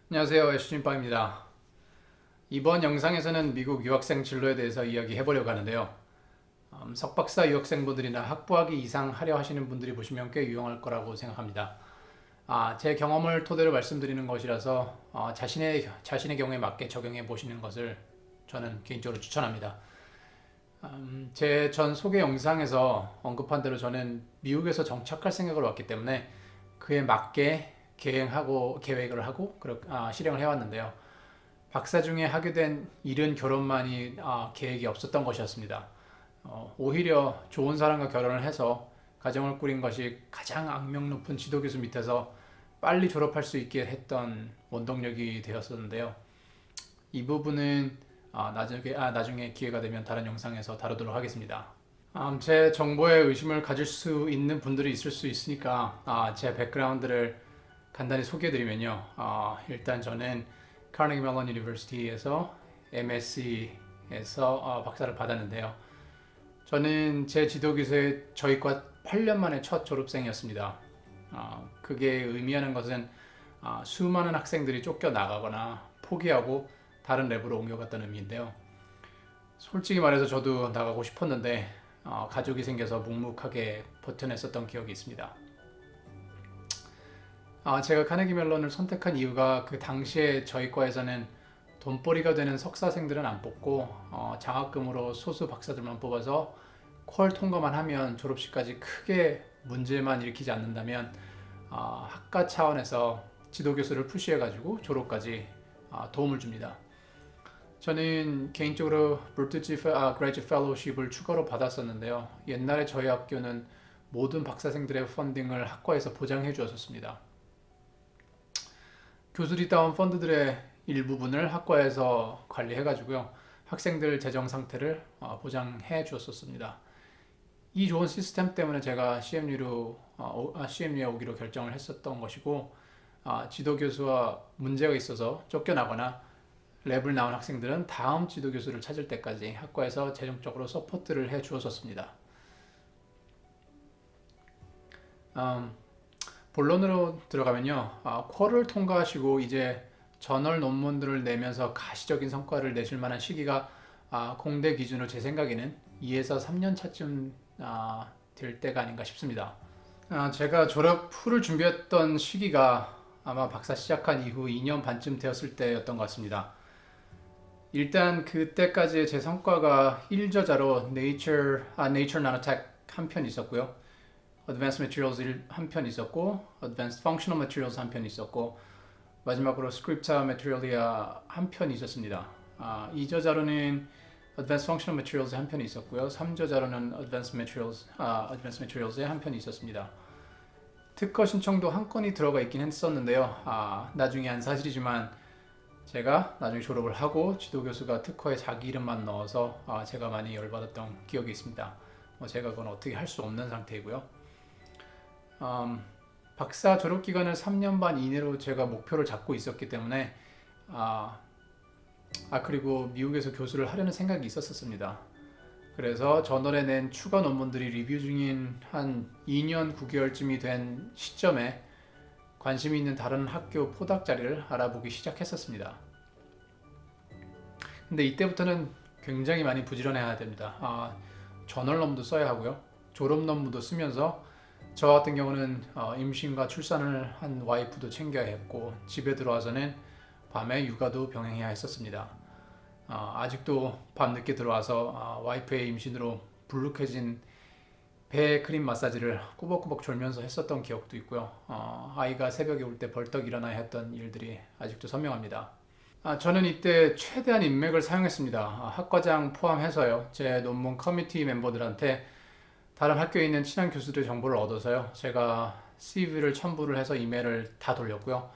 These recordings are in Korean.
안녕하세요. 애슈진빠입니다. 이번 영상에서는 미국 유학생 진로에 대해서 이야기해 보려고 하는데요. 석박사 유학생분들이나 학부학위 이상 하려 하시는 분들이 보시면 꽤 유용할 거라고 생각합니다. 제 경험을 토대로 말씀드리는 것이라서 자신의 경우에 맞게 적용해 보시는 것을 저는 개인적으로 추천합니다. 제 전 소개 영상에서 언급한 대로 저는 미국에서 정착할 생각으로 왔기 때문에 그에 맞게 계획을 하고 실행을 해왔는데요. 박사 중에 하게 된 일은 결혼만이 계획이 없었던 것이었습니다. 오히려 좋은 사람과 결혼을 해서 가정을 꾸린 것이 가장 악명 높은 지도교수 밑에서 빨리 졸업할 수 있게 했던 원동력이 되었었는데요. 이 부분은 나중에 기회가 되면 다른 영상에서 다루도록 하겠습니다. 제 정보에 의심을 가질 수 있는 분들이 있을 수 있으니까 제 백그라운드를 간단히 소개해드리면요. 일단 저는 카네기 멜론 유니버시티에서 MSc에서 박사를 받았는데요. 저는 제 지도교수의 저희과 8년 만에 첫 졸업생이었습니다. 그게 의미하는 것은 수많은 학생들이 쫓겨나가거나 포기하고 다른 랩으로 옮겨갔다는 의미인데요. 솔직히 말해서 저도 나가고 싶었는데 가족이 생겨서 묵묵하게 버텨냈었던 기억이 있습니다. 제가 카네기 멜론을 선택한 이유가 그 당시에 저희 과에서는 돈벌이가 되는 석사생들은 안 뽑고 장학금으로 소수 박사들만 뽑아서 퀄 통과만 하면 졸업식까지 크게 문제만 일으키지 않는다면 학과 차원에서 지도교수를 푸시해가지고 졸업까지 도움을 줍니다. 저는 개인적으로 브루트지 그레이지 펠로우십을 추가로 받았었는데요. 옛날에 저희 학교는 모든 박사생들의 펀딩을 학과에서 보장해 주었습니다. 교수리 따온 펀드들의 일부분을 학과에서 관리해가지고요. 학생들 재정 상태를 보장해 주었었습니다. 이 좋은 시스템 때문에 제가 CMU에 오기로 결정을 했었던 것이고, 지도교수와 문제가 있어서 쫓겨나거나 랩을 나온 학생들은 다음 지도교수를 찾을 때까지 학과에서 재정적으로 서포트를 해 주었었습니다. 음, 본론으로 들어가면요. 퀄을 통과하시고 이제 저널 논문들을 내면서 가시적인 성과를 내실 만한 시기가 공대 기준으로 제 생각에는 2에서 3년 차쯤 될 때가 아닌가 싶습니다. 제가 졸업 후를 준비했던 시기가 아마 박사 시작한 이후 2년 반쯤 되었을 때였던 것 같습니다. 일단 그때까지의 제 성과가 1저자로 Nature Nanotech 한 편 있었고요. Advanced Materials 한 편 있었고 Advanced Functional Materials 한 편 있었고 마지막으로 Scripta Materialia 한 편이 있었습니다. 2저자로는 Advanced Functional Materials 한 편이 있었고요. 3저자로는 Advanced Materials의 한 편이 있었습니다. 특허 신청도 한 건이 들어가 있긴 했었는데요. 나중에 한 사실이지만 제가 나중에 졸업을 하고 지도교수가 특허에 자기 이름만 넣어서 제가 많이 열받았던 기억이 있습니다. 제가 그건 어떻게 할 수 없는 상태이고요. 박사 졸업 기간을 3년 반 이내로 제가 목표를 잡고 있었기 때문에 그리고 미국에서 교수를 하려는 생각이 있었습니다. 그래서 저널에 낸 추가 논문들이 리뷰 중인 한 2년 9개월쯤이 된 시점에 관심이 있는 다른 학교 포닥 자리를 알아보기 시작했었습니다. 근데 이때부터는 굉장히 많이 부지런해야 됩니다. 저널 논문도 써야 하고요. 졸업 논문도 쓰면서 저 같은 경우는 임신과 출산을 한 와이프도 챙겨야 했고 집에 들어와서는 밤에 육아도 병행해야 했었습니다. 아직도 밤늦게 들어와서 와이프의 임신으로 불룩해진 배 크림 마사지를 꾸벅꾸벅 졸면서 했었던 기억도 있고요. 아이가 새벽에 울 때 벌떡 일어나야 했던 일들이 아직도 선명합니다. 저는 이때 최대한 인맥을 사용했습니다. 학과장 포함해서요. 제 논문 커뮤니티 멤버들한테 다른 학교에 있는 친한 교수들의 정보를 얻어서요. 제가 CV를 첨부를 해서 이메일을 다 돌렸고요.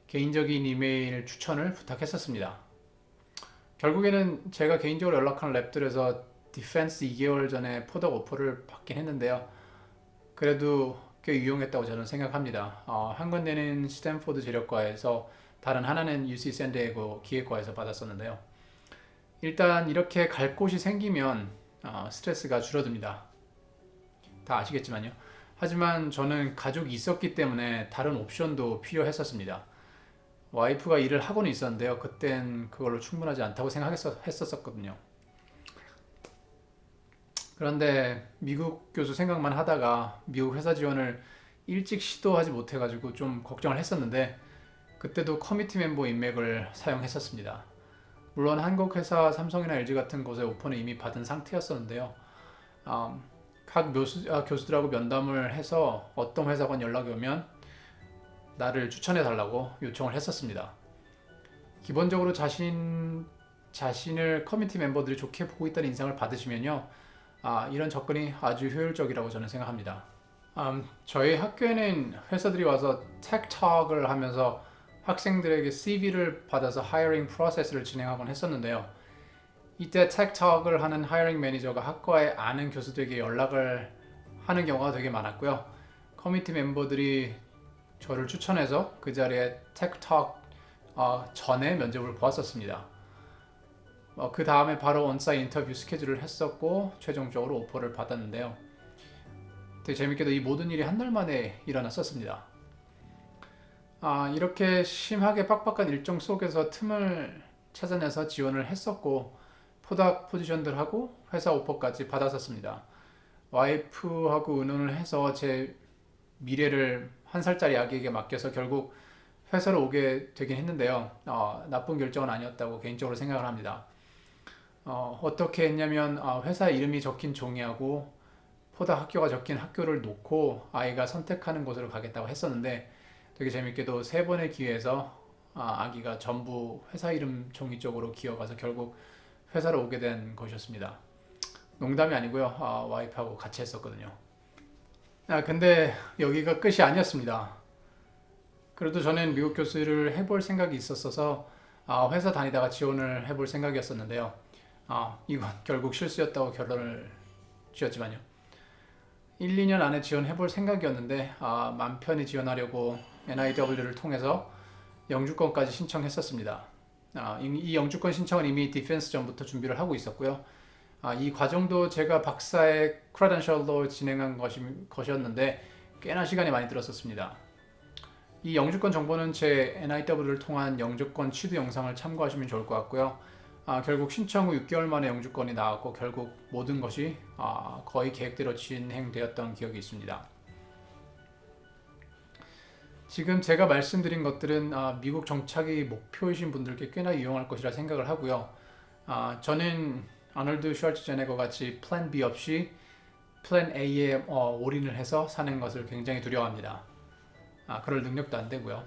개인적인 이메일 추천을 부탁했었습니다. 결국에는 제가 개인적으로 연락한 랩들에서 디펜스 2개월 전에 포덕 오퍼를 받긴 했는데요. 그래도 꽤 유용했다고 저는 생각합니다. 한 군데는 스탠포드 재력과에서 다른 하나는 UC 샌디에고 기획과에서 받았었는데요. 일단 이렇게 갈 곳이 생기면 스트레스가 줄어듭니다. 다 아시겠지만요. 하지만 저는 가족이 있었기 때문에 다른 옵션도 필요했었습니다. 와이프가 일을 하고는 있었는데요. 그땐 그걸로 충분하지 않다고 생각했었거든요. 그런데 미국 교수 생각만 하다가 미국 회사 지원을 일찍 시도하지 못해가지고 좀 걱정을 했었는데 그때도 커미티 멤버 인맥을 사용했었습니다. 물론 한국 회사 삼성이나 LG 같은 곳에 오퍼는 이미 받은 상태였었는데요. 각 교수들하고 면담을 해서 어떤 회사건 연락이 오면 나를 추천해 달라고 요청을 했었습니다. 기본적으로 자신을 커뮤니티 멤버들이 좋게 보고 있다는 인상을 받으시면요, 이런 접근이 아주 효율적이라고 저는 생각합니다. 저희 학교에는 회사들이 와서 텍톡을 하면서 학생들에게 CV를 받아서 하이어링 프로세스를 진행하곤 했었는데요. 이때 텍톡을 하는 하이어링 매니저가 학과에 아는 교수들에게 연락을 하는 경우가 되게 많았고요. 커뮤니티 멤버들이 저를 추천해서 그 자리에 텍톡 전에 면접을 보았었습니다. 그 다음에 바로 온사이트 인터뷰 스케줄을 했었고 최종적으로 오퍼를 받았는데요. 되게 재밌게도 이 모든 일이 한 달 만에 일어났었습니다. 이렇게 심하게 빡빡한 일정 속에서 틈을 찾아내서 지원을 했었고 포닥 포지션들하고 회사 오퍼까지 받았었습니다. 와이프하고 의논을 해서 제 미래를 한 살짜리 아기에게 맡겨서 결국 회사로 오게 되긴 했는데요. 나쁜 결정은 아니었다고 개인적으로 생각을 합니다. 어떻게 했냐면 회사 이름이 적힌 종이하고 포닥 학교가 적힌 학교를 놓고 아이가 선택하는 곳으로 가겠다고 했었는데 되게 재밌게도 세 번의 기회에서 아기가 전부 회사 이름 종이 쪽으로 기어가서 결국 회사로 오게 된 것이었습니다. 농담이 아니고요. 와이프하고 같이 했었거든요. 근데 여기가 끝이 아니었습니다. 그래도 저는 미국 교수를 해볼 생각이 있었어서 회사 다니다가 지원을 해볼 생각이었었는데요. 이건 결국 실수였다고 결론을 지었지만요. 1, 2년 안에 지원해볼 생각이었는데 맘 편히 지원하려고 NIW를 통해서 영주권까지 신청했었습니다. 이 영주권 신청은 이미 디펜스 전부터 준비를 하고 있었고요. 이 과정도 제가 박사의 크레덴셜로 진행한 것이었는데 꽤나 시간이 많이 들었었습니다. 이 영주권 정보는 제 NIW를 통한 영주권 취득 영상을 참고하시면 좋을 것 같고요. 결국 신청 후 6개월 만에 영주권이 나왔고 결국 모든 것이 거의 계획대로 진행되었던 기억이 있습니다. 지금 제가 말씀드린 것들은 미국 정착이 목표이신 분들께 꽤나 유용할 것이라 생각을 하고요. 저는 아놀드 슈왈츠제네거 같이 플랜 B 없이 플랜 A에 올인을 해서 사는 것을 굉장히 두려워합니다. 그럴 능력도 안 되고요.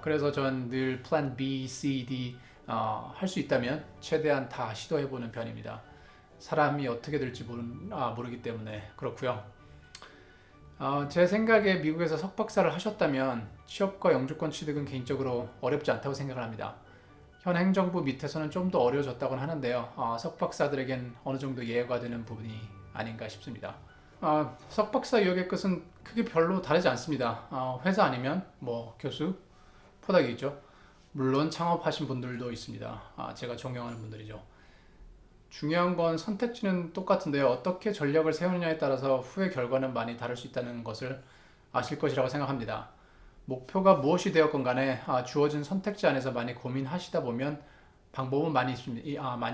그래서 전 늘 플랜 B, C, D 할 수 있다면 최대한 다 시도해보는 편입니다. 사람이 어떻게 될지 모르기 때문에 그렇고요. 제 생각에 미국에서 석박사를 하셨다면 취업과 영주권 취득은 개인적으로 어렵지 않다고 생각을 합니다. 현 행정부 밑에서는 좀 더 어려워졌다고는 하는데요. 석박사들에겐 어느 정도 이해가 되는 부분이 아닌가 싶습니다. 석박사 유학의 끝은 크게 별로 다르지 않습니다. 회사 아니면 뭐 교수, 포닥이겠죠. 물론 창업하신 분들도 있습니다. 제가 존경하는 분들이죠. 중요한 건 선택지는 똑같은데요. 어떻게 전략을 세우느냐에 따라서 후의 결과는 많이 다를 수 있다는 것을 아실 것이라고 생각합니다. 목표가 무엇이 되었건 간에 주어진 선택지 안에서 많이 고민하시다 보면 방법은 많이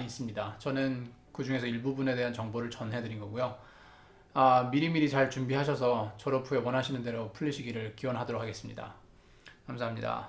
있습니다. 저는 그 중에서 일부분에 대한 정보를 전해드린 거고요. 미리미리 잘 준비하셔서 졸업 후에 원하시는 대로 풀리시기를 기원하도록 하겠습니다. 감사합니다.